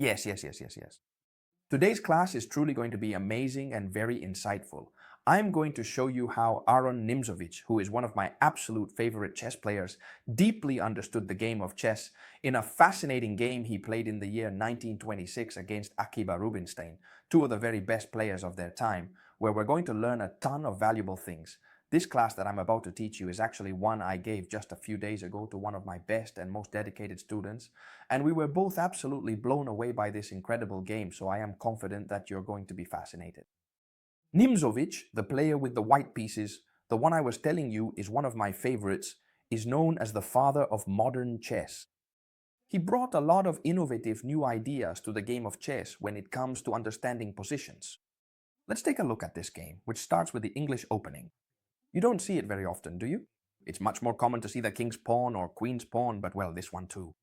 Yes. Today's class is truly going to be amazing and very insightful. I'm going to show you how Aaron Nimzovich, who is one of my absolute favorite chess players, deeply understood the game of chess in a fascinating game he played in the year 1926 against Akiba Rubinstein, two of the very best players of their time, where we're going to learn a ton of valuable things. This class that I'm about to teach you is actually one I gave just a few days ago to one of my best and most dedicated students, and we were both absolutely blown away by this incredible game, so I am confident that you're going to be fascinated. Nimzovich, the player with the white pieces, the one I was telling you is one of my favorites, is known as the father of modern chess. He brought a lot of innovative new ideas to the game of chess when it comes to understanding positions. Let's take a look at this game, which starts with the English opening. You don't see it very often, do you? It's much more common to see the king's pawn or queen's pawn, but well, this one too.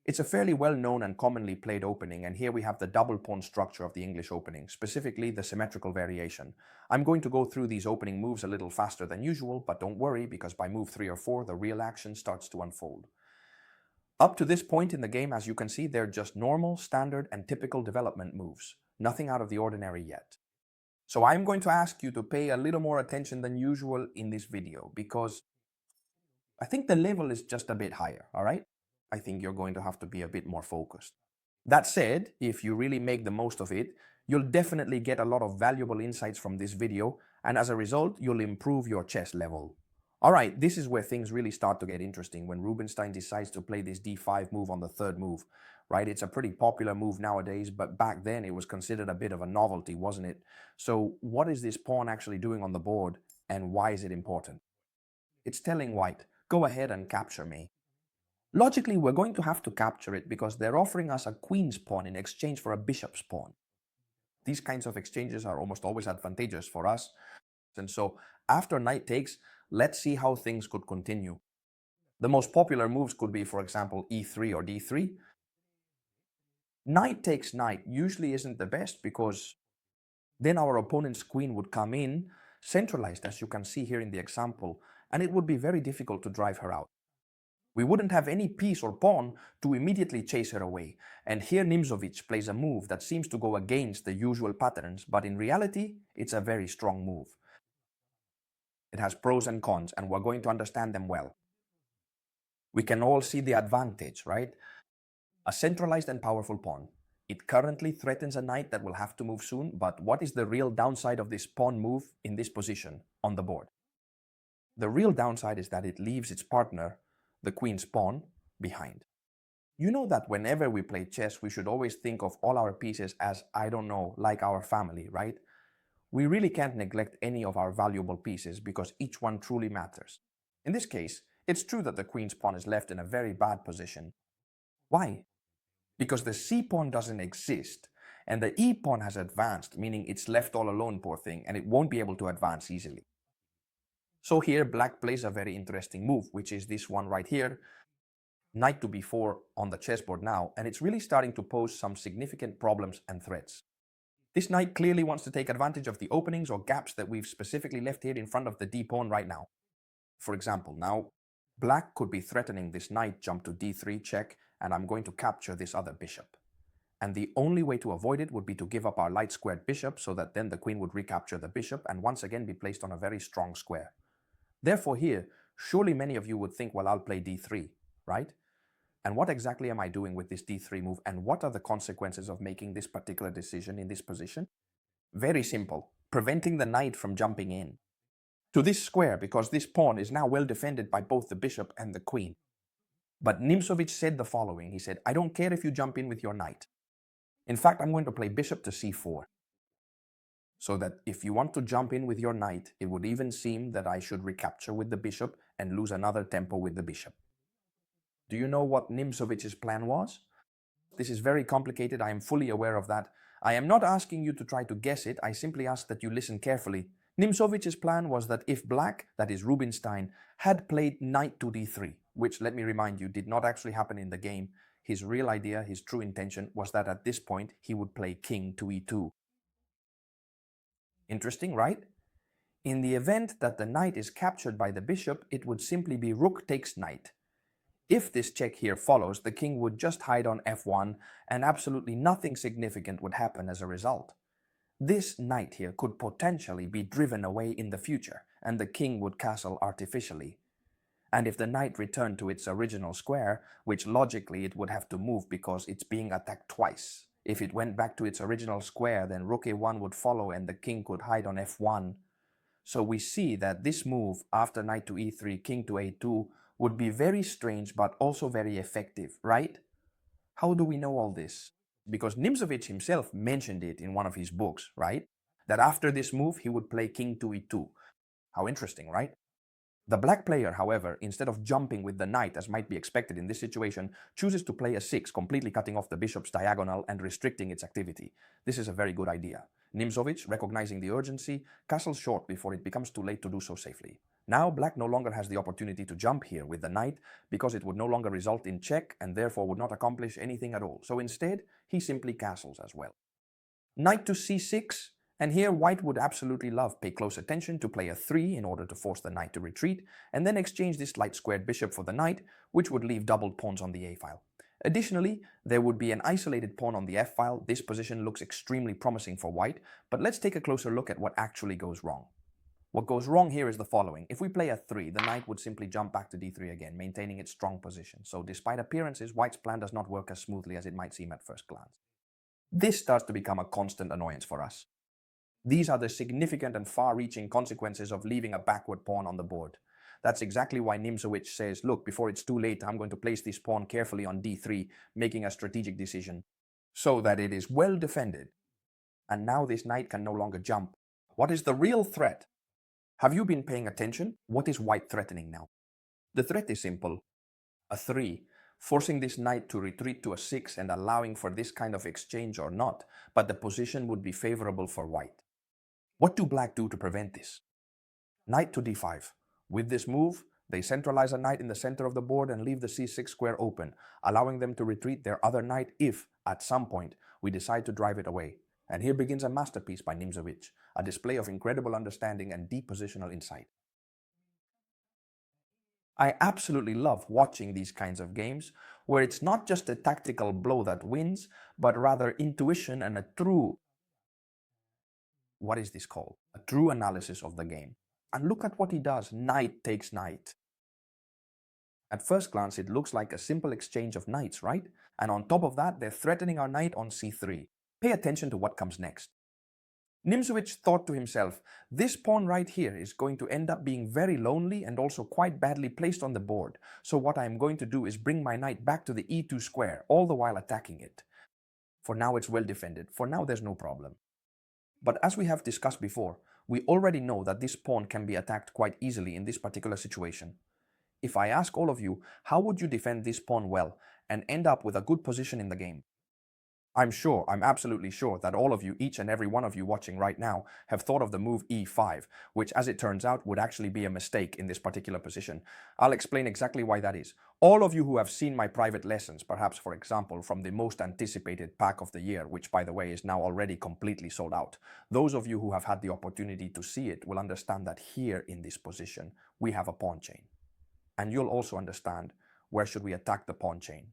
It's a fairly well-known and commonly played opening, and here we have the double pawn structure of the English opening, specifically the symmetrical variation. I'm going to go through these opening moves a little faster than usual, but don't worry, because by move 3 or 4, the real action starts to unfold. Up to this point in the game, as you can see, they're just normal, standard, and typical development moves. Nothing out of the ordinary yet. So I'm going to ask you to pay a little more attention than usual in this video, because I think the level is just a bit higher, all right? I think you're going to have to be a bit more focused. That said, if you really make the most of it, you'll definitely get a lot of valuable insights from this video, and as a result, you'll improve your chess level. Alright, this is where things really start to get interesting when Rubinstein decides to play this d5 move on the third move, right? It's a pretty popular move nowadays, but back then it was considered a bit of a novelty, wasn't it? So what is this pawn actually doing on the board, and why is it important? It's telling white, go ahead and capture me. Logically, we're going to have to capture it because they're offering us a queen's pawn in exchange for a bishop's pawn. These kinds of exchanges are almost always advantageous for us. And so after knight takes, let's see how things could continue. The most popular moves could be, for example, e3 or d3. Knight takes knight usually isn't the best because then our opponent's queen would come in, centralized as you can see here in the example, and it would be very difficult to drive her out. We wouldn't have any piece or pawn to immediately chase her away, and here Nimzovich plays a move that seems to go against the usual patterns, but in reality, it's a very strong move. It has pros and cons, and we're going to understand them well. We can all see the advantage, right? A centralized and powerful pawn. It currently threatens a knight that will have to move soon, but what is the real downside of this pawn move in this position on the board? The real downside is that it leaves its partner, the queen's pawn, behind. You know that whenever we play chess, we should always think of all our pieces as, I don't know, like our family, right? We really can't neglect any of our valuable pieces because each one truly matters. In this case, it's true that the queen's pawn is left in a very bad position. Why? Because the c-pawn doesn't exist, and the e-pawn has advanced, meaning it's left all alone, poor thing, and it won't be able to advance easily. So here, black plays a very interesting move, which is this one right here, knight to b4 on the chessboard now, and it's really starting to pose some significant problems and threats. This knight clearly wants to take advantage of the openings or gaps that we've specifically left here in front of the d-pawn right now. For example, now, black could be threatening this knight jump to d3 check, and I'm going to capture this other bishop. And the only way to avoid it would be to give up our light squared bishop so that then the queen would recapture the bishop and once again be placed on a very strong square. Therefore here, surely many of you would think, well, I'll play d3, right? And what exactly am I doing with this d3 move, and what are the consequences of making this particular decision in this position? Very simple, preventing the knight from jumping in to this square because this pawn is now well defended by both the bishop and the queen. But Nimzovich said the following, he said, I don't care if you jump in with your knight. In fact, I'm going to play bishop to c4. So that if you want to jump in with your knight, it would even seem that I should recapture with the bishop and lose another tempo with the bishop. Do you know what Nimzovich's plan was? This is very complicated, I am fully aware of that. I am not asking you to try to guess it, I simply ask that you listen carefully. Nimzovich's plan was that if black, that is Rubinstein, had played knight to d3, which, let me remind you, did not actually happen in the game, his real idea, his true intention, was that at this point he would play king to e2. Interesting, right? In the event that the knight is captured by the bishop, it would simply be rook takes knight. If this check here follows, the king would just hide on f1 and absolutely nothing significant would happen as a result. This knight here could potentially be driven away in the future, and the king would castle artificially. And if the knight returned to its original square, which logically it would have to move because it's being attacked twice. If it went back to its original square, then rook a1 would follow and the king could hide on f1. So we see that this move after knight to e3, king to a2 would be very strange but also very effective, right? How do we know all this? Because Nimzovich himself mentioned it in one of his books, right? That after this move he would play king to e2. How interesting, right? The black player, however, instead of jumping with the knight as might be expected in this situation, chooses to play a 6, completely cutting off the bishop's diagonal and restricting its activity. This is a very good idea. Nimzovich, recognizing the urgency, castles short before it becomes too late to do so safely. Now black no longer has the opportunity to jump here with the knight because it would no longer result in check and therefore would not accomplish anything at all. So instead, he simply castles as well. Knight to c6, and here white would absolutely love pay close attention to play a 3 in order to force the knight to retreat, and then exchange this light squared bishop for the knight, which would leave doubled pawns on the a-file. Additionally, there would be an isolated pawn on the f-file. This position looks extremely promising for white, but let's take a closer look at what actually goes wrong. What goes wrong here is the following. If we play a 3, the knight would simply jump back to d3 again, maintaining its strong position. So despite appearances, white's plan does not work as smoothly as it might seem at first glance. This starts to become a constant annoyance for us. These are the significant and far-reaching consequences of leaving a backward pawn on the board. That's exactly why Nimzovich says, look, before it's too late, I'm going to place this pawn carefully on d3, making a strategic decision, so that it is well defended. And now this knight can no longer jump. What is the real threat? Have you been paying attention? What is white threatening now? The threat is simple. A 3, forcing this knight to retreat to a 6 and allowing for this kind of exchange or not, but the position would be favorable for white. What do black do to prevent this? Knight to d5. With this move, they centralize a knight in the center of the board and leave the c6 square open, allowing them to retreat their other knight if, at some point, we decide to drive it away. And here begins a masterpiece by Nimzovich, a display of incredible understanding and deep positional insight. I absolutely love watching these kinds of games, where it's not just a tactical blow that wins, but rather intuition and a true, what is this called? A true analysis of the game. And look at what he does, knight takes knight. At first glance, it looks like a simple exchange of knights, right? And on top of that, they're threatening our knight on c3. Pay attention to what comes next. Nimzovich thought to himself, this pawn right here is going to end up being very lonely and also quite badly placed on the board. So what I'm going to do is bring my knight back to the e2 square, all the while attacking it. For now it's well defended. For now there's no problem. But as we have discussed before, we already know that this pawn can be attacked quite easily in this particular situation. If I ask all of you, how would you defend this pawn well and end up with a good position in the game? I'm absolutely sure that all of you, each and every one of you watching right now, have thought of the move e5, which as it turns out would actually be a mistake in this particular position. I'll explain exactly why that is. All of you who have seen my private lessons, perhaps for example from the most anticipated pack of the year, which by the way is now already completely sold out, those of you who have had the opportunity to see it will understand that here in this position we have a pawn chain. And you'll also understand where should we attack the pawn chain.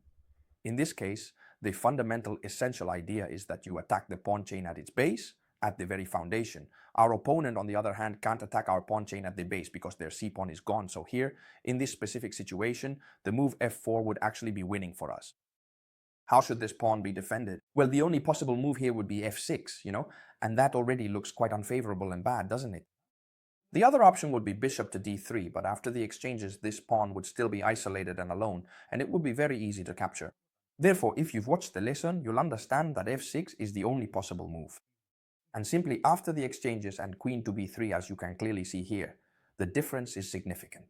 In this case, the fundamental essential idea is that you attack the pawn chain at its base, at the very foundation. Our opponent, on the other hand, can't attack our pawn chain at the base because their c-pawn is gone. So here, in this specific situation, the move f4 would actually be winning for us. How should this pawn be defended? Well, the only possible move here would be f6, and that already looks quite unfavorable and bad, doesn't it? The other option would be bishop to d3, but after the exchanges, this pawn would still be isolated and alone, and it would be very easy to capture. Therefore, if you've watched the lesson, you'll understand that f6 is the only possible move. And simply after the exchanges and queen to b3, as you can clearly see here, the difference is significant.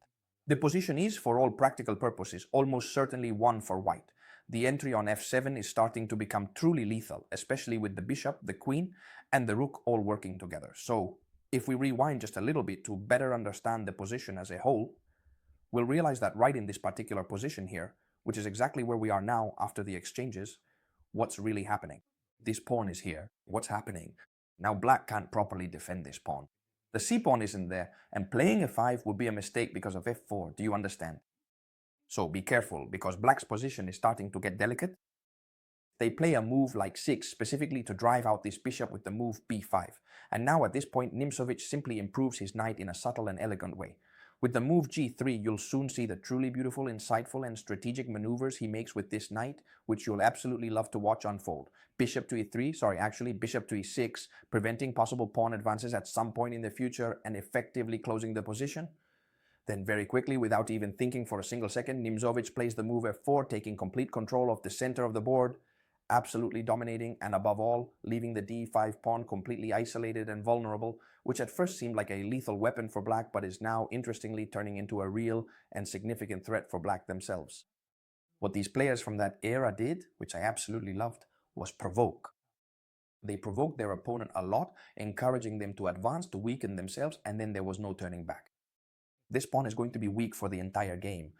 The position is, for all practical purposes, almost certainly won for white. The entry on f7 is starting to become truly lethal, especially with the bishop, the queen, and the rook all working together. So, if we rewind just a little bit to better understand the position as a whole, we'll realize that right in this particular position here, which is exactly where we are now after the exchanges, what's really happening? This pawn is here. What's happening? Now black can't properly defend this pawn. The c-pawn isn't there, and playing f5 would be a mistake because of f4. Do you understand? So be careful, because black's position is starting to get delicate. They play a move like 6 specifically to drive out this bishop with the move b5. And now at this point, Nimzovich simply improves his knight in a subtle and elegant way. With the move g3, you'll soon see the truly beautiful, insightful, and strategic maneuvers he makes with this knight, which you'll absolutely love to watch unfold. Bishop to e3, bishop to e6, preventing possible pawn advances at some point in the future and effectively closing the position. Then very quickly, without even thinking for a single second, Nimzovich plays the move f4, taking complete control of the center of the board, absolutely dominating, and above all, leaving the d5 pawn completely isolated and vulnerable, which at first seemed like a lethal weapon for black, but is now interestingly turning into a real and significant threat for black themselves. What these players from that era did, which I absolutely loved, was provoke. They provoked their opponent a lot, encouraging them to advance, to weaken themselves, and then there was no turning back. This pawn is going to be weak for the entire game.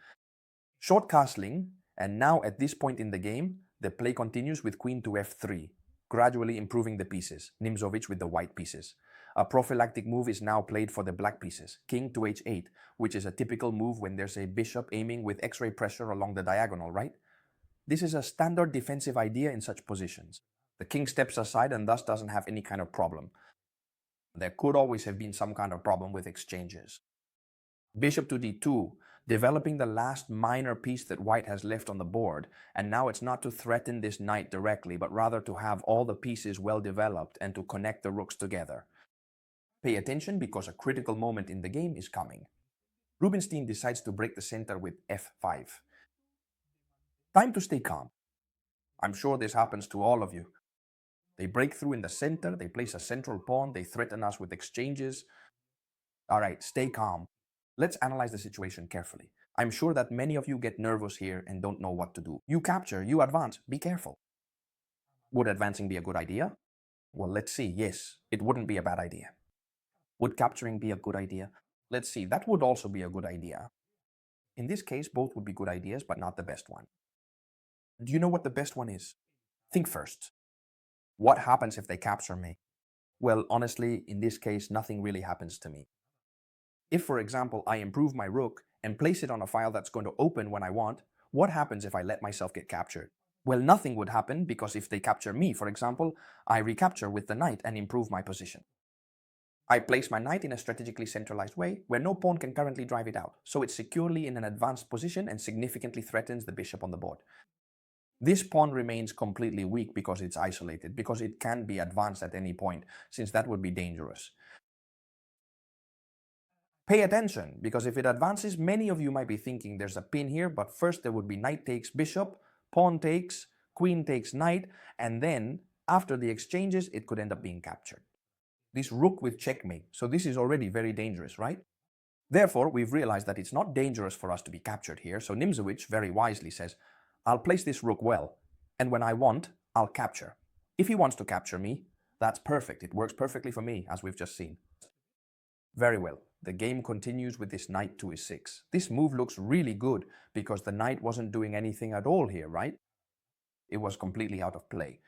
Short castling, and now at this point in the game, the play continues with queen to f3, gradually improving the pieces, Nimzovich with the white pieces. A prophylactic move is now played for the black pieces, king to h8, which is a typical move when there's a bishop aiming with x-ray pressure along the diagonal, right? This is a standard defensive idea in such positions. The king steps aside and thus doesn't have any kind of problem. There could always have been some kind of problem with exchanges. Bishop to d2, developing the last minor piece that white has left on the board, and now it's not to threaten this knight directly, but rather to have all the pieces well developed and to connect the rooks together. Pay attention, because a critical moment in the game is coming. Rubinstein decides to break the center with f5. Time to stay calm. I'm sure this happens to all of you. They break through in the center, they place a central pawn, they threaten us with exchanges. Alright, stay calm. Let's analyze the situation carefully. I'm sure that many of you get nervous here and don't know what to do. You capture, you advance, be careful. Would advancing be a good idea? Well, let's see. Yes, it wouldn't be a bad idea. Would capturing be a good idea? Let's see, that would also be a good idea. In this case, both would be good ideas, but not the best one. Do you know what the best one is? Think first. What happens if they capture me? Well, honestly, in this case, nothing really happens to me. If, for example, I improve my rook and place it on a file that's going to open when I want, what happens if I let myself get captured? Well, nothing would happen, because if they capture me, for example, I recapture with the knight and improve my position. I place my knight in a strategically centralized way where no pawn can currently drive it out, so it's securely in an advanced position and significantly threatens the bishop on the board. This pawn remains completely weak because it's isolated, because it can be advanced at any point, since that would be dangerous. Pay attention, because if it advances, many of you might be thinking there's a pin here, but first there would be knight takes bishop, pawn takes, queen takes knight, and then, after the exchanges, it could end up being captured. This rook with checkmate, so this is already very dangerous, right? Therefore, we've realized that it's not dangerous for us to be captured here, so Nimzovich very wisely says, I'll place this rook well, and when I want, I'll capture. If he wants to capture me, that's perfect. It works perfectly for me, as we've just seen. Very well. The game continues with this knight to e6. This move looks really good, because the knight wasn't doing anything at all here, right? It was completely out of play.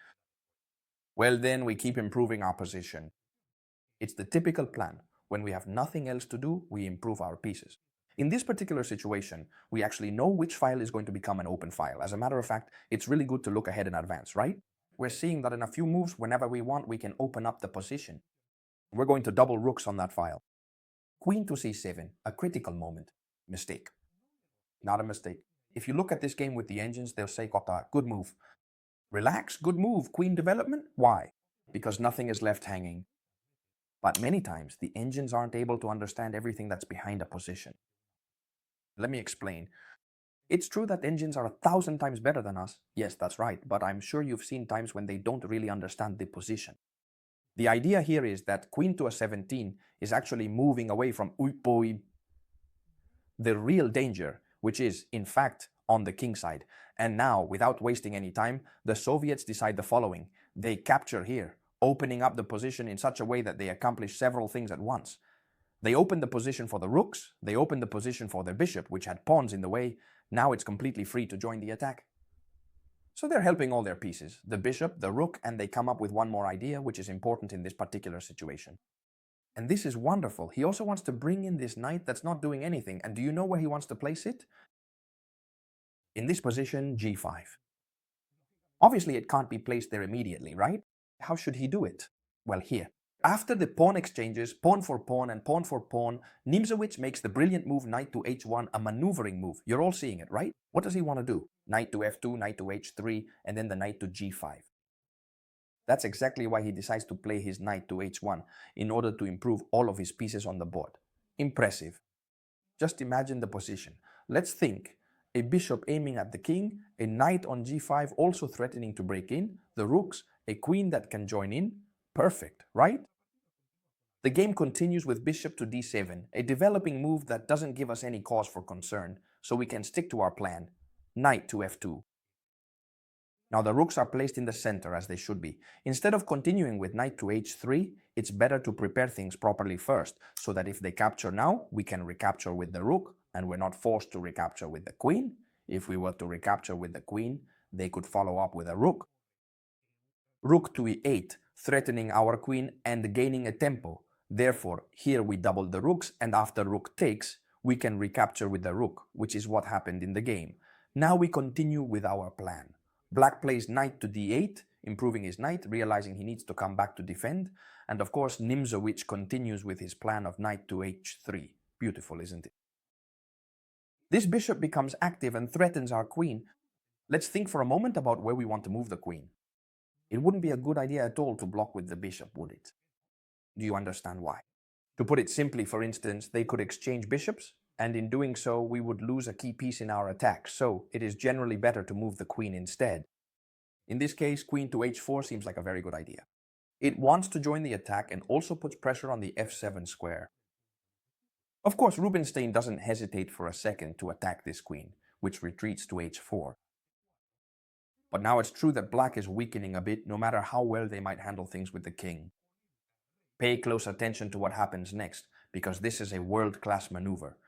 Well, then we keep improving our position. It's the typical plan. When we have nothing else to do, we improve our pieces. In this particular situation, we actually know which file is going to become an open file. As a matter of fact, it's really good to look ahead in advance, right? We're seeing that in a few moves, whenever we want, we can open up the position. We're going to double rooks on that file. Queen to c7, a critical moment. Mistake. Not a mistake. If you look at this game with the engines, they'll say, Kota, good move. Relax, good move. Queen development? Why? Because nothing is left hanging. But many times, the engines aren't able to understand everything that's behind a position. Let me explain. It's true that engines are 1,000 times better than us. Yes, that's right, but I'm sure you've seen times when they don't really understand the position. The idea here is that queen to a17 is actually moving away from the real danger, which is, in fact, on the king side. And now, without wasting any time, the Soviets decide the following. They capture here, opening up the position in such a way that they accomplish several things at once. They open the position for the rooks, they open the position for their bishop, which had pawns in the way. Now it's completely free to join the attack. So they're helping all their pieces, the bishop, the rook, and they come up with one more idea, which is important in this particular situation. And this is wonderful. He also wants to bring in this knight that's not doing anything. And do you know where he wants to place it? In this position, g5. Obviously, it can't be placed there immediately, right? How should he do it? Well, here. After the pawn exchanges, pawn for pawn and pawn for pawn, Nimzovich makes the brilliant move knight to h1, a maneuvering move. You're all seeing it, right? What does he want to do? Knight to f2, knight to h3, and then the knight to g5. That's exactly why he decides to play his knight to h1, in order to improve all of his pieces on the board. Impressive. Just imagine the position. Let's think. A bishop aiming at the king, a knight on g5 also threatening to break in, the rooks, a queen that can join in. Perfect, right? The game continues with bishop to d7, a developing move that doesn't give us any cause for concern, so we can stick to our plan. Knight to f2. Now the rooks are placed in the center as they should be. Instead of continuing with knight to h3, it's better to prepare things properly first, so that if they capture now, we can recapture with the rook, and we're not forced to recapture with the queen. If we were to recapture with the queen, they could follow up with a rook. Rook to e8, threatening our queen and gaining a tempo. Therefore, here we double the rooks, and after rook takes, we can recapture with the rook, which is what happened in the game. Now we continue with our plan. Black plays knight to d8, improving his knight, realizing he needs to come back to defend. And of course, Nimzovich continues with his plan of knight to h3. Beautiful, isn't it? This bishop becomes active and threatens our queen. Let's think for a moment about where we want to move the queen. It wouldn't be a good idea at all to block with the bishop, would it? Do you understand why? To put it simply, for instance, they could exchange bishops, and in doing so, we would lose a key piece in our attack, so it is generally better to move the queen instead. In this case, queen to h4 seems like a very good idea. It wants to join the attack and also puts pressure on the f7 square. Of course, Rubinstein doesn't hesitate for a second to attack this queen, which retreats to h4. But now it's true that black is weakening a bit, no matter how well they might handle things with the king. Pay close attention to what happens next, because this is a world-class maneuver.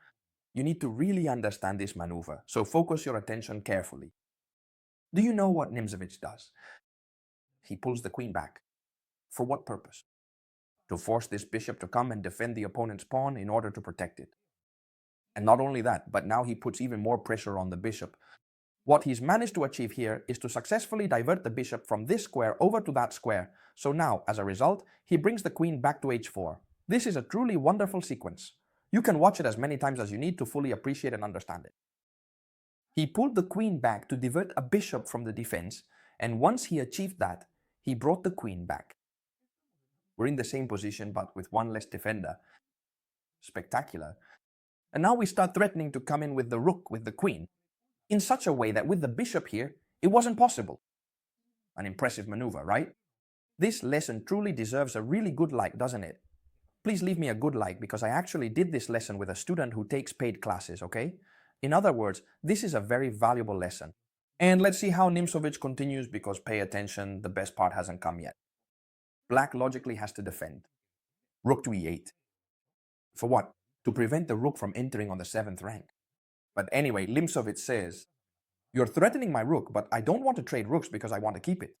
You need to really understand this maneuver, so focus your attention carefully. Do you know what Nimzovich does? He pulls the queen back. For what purpose? To force this bishop to come and defend the opponent's pawn in order to protect it. And not only that, but now he puts even more pressure on the bishop. What he's managed to achieve here is to successfully divert the bishop from this square over to that square. So now, as a result, he brings the queen back to h4. This is a truly wonderful sequence. You can watch it as many times as you need to fully appreciate and understand it. He pulled the queen back to divert a bishop from the defense, and once he achieved that, he brought the queen back. We're in the same position, but with one less defender. Spectacular. And now we start threatening to come in with the rook with the queen, in such a way that with the bishop here, it wasn't possible. An impressive maneuver, right? This lesson truly deserves a really good like, doesn't it? Please leave me a good like, because I actually did this lesson with a student who takes paid classes, okay? In other words, this is a very valuable lesson. And let's see how Nimzovich continues, because pay attention, the best part hasn't come yet. Black logically has to defend. Rook to e8. For what? To prevent the rook from entering on the 7th rank. But anyway, Nimzovich says, "You're threatening my rook, but I don't want to trade rooks because I want to keep it.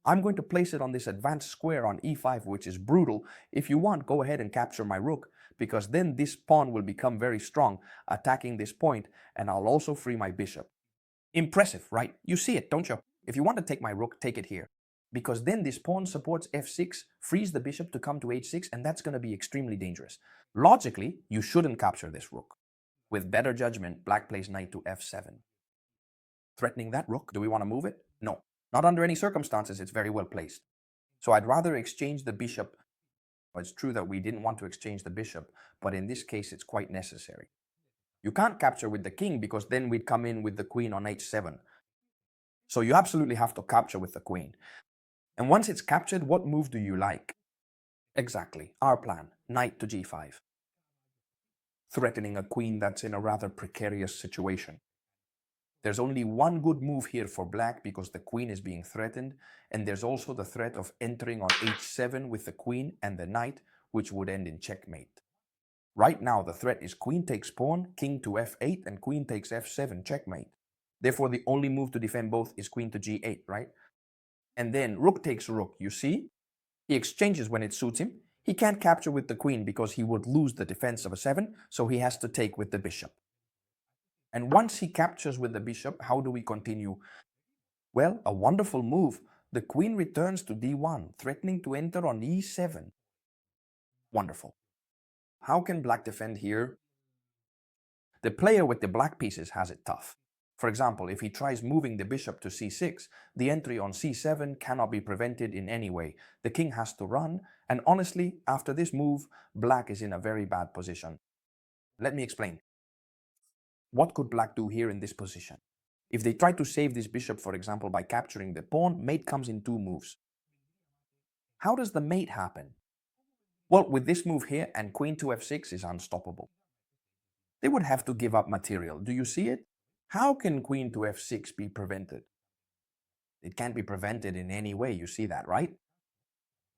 I'm going to place it on this advanced square on e5, which is brutal. If you want, go ahead and capture my rook, because then this pawn will become very strong, attacking this point, and I'll also free my bishop." Impressive, right? You see it, don't you? If you want to take my rook, take it here. Because then this pawn supports f6, frees the bishop to come to h6, and that's going to be extremely dangerous. Logically, you shouldn't capture this rook. With better judgment, black plays knight to f7. Threatening that rook, do we want to move it? No. Not under any circumstances, it's very well placed. So I'd rather exchange the bishop. It's true that we didn't want to exchange the bishop, but in this case it's quite necessary. You can't capture with the king, because then we'd come in with the queen on h7. So you absolutely have to capture with the queen. And once it's captured, what move do you like? Exactly, our plan, knight to g5. Threatening a queen that's in a rather precarious situation. There's only one good move here for black, because the queen is being threatened, and there's also the threat of entering on h7 with the queen and the knight, which would end in checkmate. Right now the threat is queen takes pawn, king to f8, and queen takes f7, checkmate. Therefore the only move to defend both is queen to g8, right? And then rook takes rook, you see? He exchanges when it suits him. He can't capture with the queen because he would lose the defense of a 7, so he has to take with the bishop. And once he captures with the bishop, how do we continue? Well, a wonderful move. The queen returns to d1, threatening to enter on e7. Wonderful. How can black defend here? The player with the black pieces has it tough. For example, if he tries moving the bishop to c6, the entry on c7 cannot be prevented in any way. The king has to run, and honestly, after this move, black is in a very bad position. Let me explain. What could black do here in this position? If they try to save this bishop, for example, by capturing the pawn, mate comes in 2 moves. How does the mate happen? Well, with this move here, and queen to f6 is unstoppable. They would have to give up material. Do you see it? How can queen to f6 be prevented? It can't be prevented in any way, you see that, right?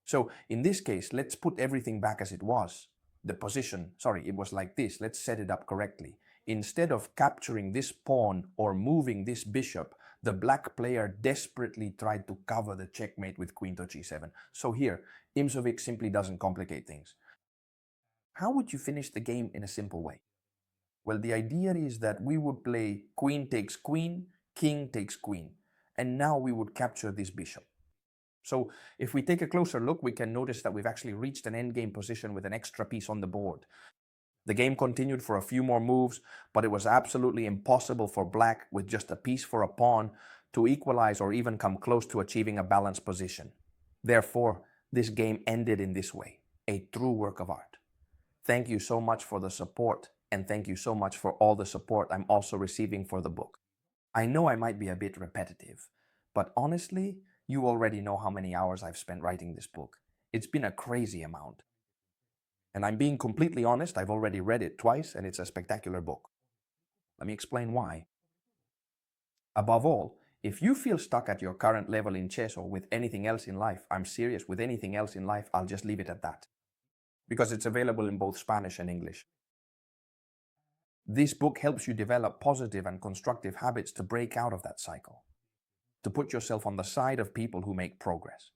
So in this case, let's put everything back as it was. The position, it was like this. Let's set it up correctly. Instead of capturing this pawn or moving this bishop, the black player desperately tried to cover the checkmate with queen to g7. So here, Nimzovich simply doesn't complicate things. How would you finish the game in a simple way? Well, the idea is that we would play queen takes queen, king takes queen, and now we would capture this bishop. So if we take a closer look, we can notice that we've actually reached an endgame position with an extra piece on the board. The game continued for a few more moves, but it was absolutely impossible for black, with just a piece for a pawn, to equalize or even come close to achieving a balanced position. Therefore, this game ended in this way, a true work of art. Thank you so much for the support, and thank you so much for all the support I'm also receiving for the book. I know I might be a bit repetitive, but honestly, you already know how many hours I've spent writing this book. It's been a crazy amount. And I'm being completely honest, I've already read it twice, and it's a spectacular book. Let me explain why. Above all, if you feel stuck at your current level in chess or with anything else in life, I'm serious, with anything else in life, I'll just leave it at that. Because it's available in both Spanish and English. This book helps you develop positive and constructive habits to break out of that cycle, to put yourself on the side of people who make progress,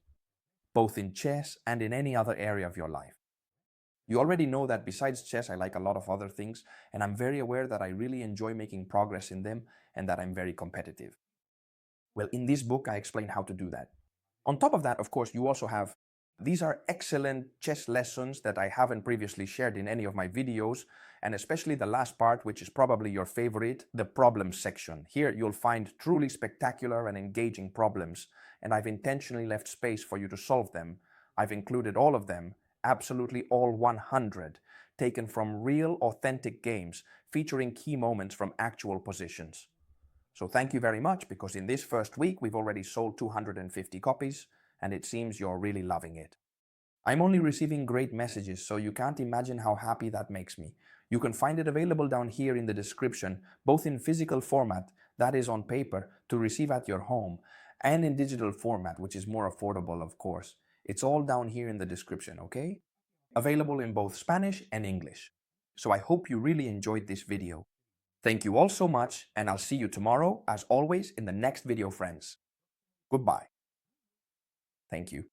both in chess and in any other area of your life. You already know that besides chess, I like a lot of other things, and I'm very aware that I really enjoy making progress in them and that I'm very competitive. Well, in this book, I explain how to do that. On top of that, of course, you also have, these are excellent chess lessons that I haven't previously shared in any of my videos, and especially the last part, which is probably your favorite, the problems section. Here you'll find truly spectacular and engaging problems, and I've intentionally left space for you to solve them. I've included all of them, absolutely all 100, taken from real, authentic games, featuring key moments from actual positions. So thank you very much, because in this first week, we've already sold 250 copies, and it seems you're really loving it. I'm only receiving great messages, so you can't imagine how happy that makes me. You can find it available down here in the description, both in physical format, that is on paper, to receive at your home, and in digital format, which is more affordable, of course. It's all down here in the description, okay? Available in both Spanish and English. So I hope you really enjoyed this video. Thank you all so much, and I'll see you tomorrow, as always, in the next video, friends. Goodbye. Thank you.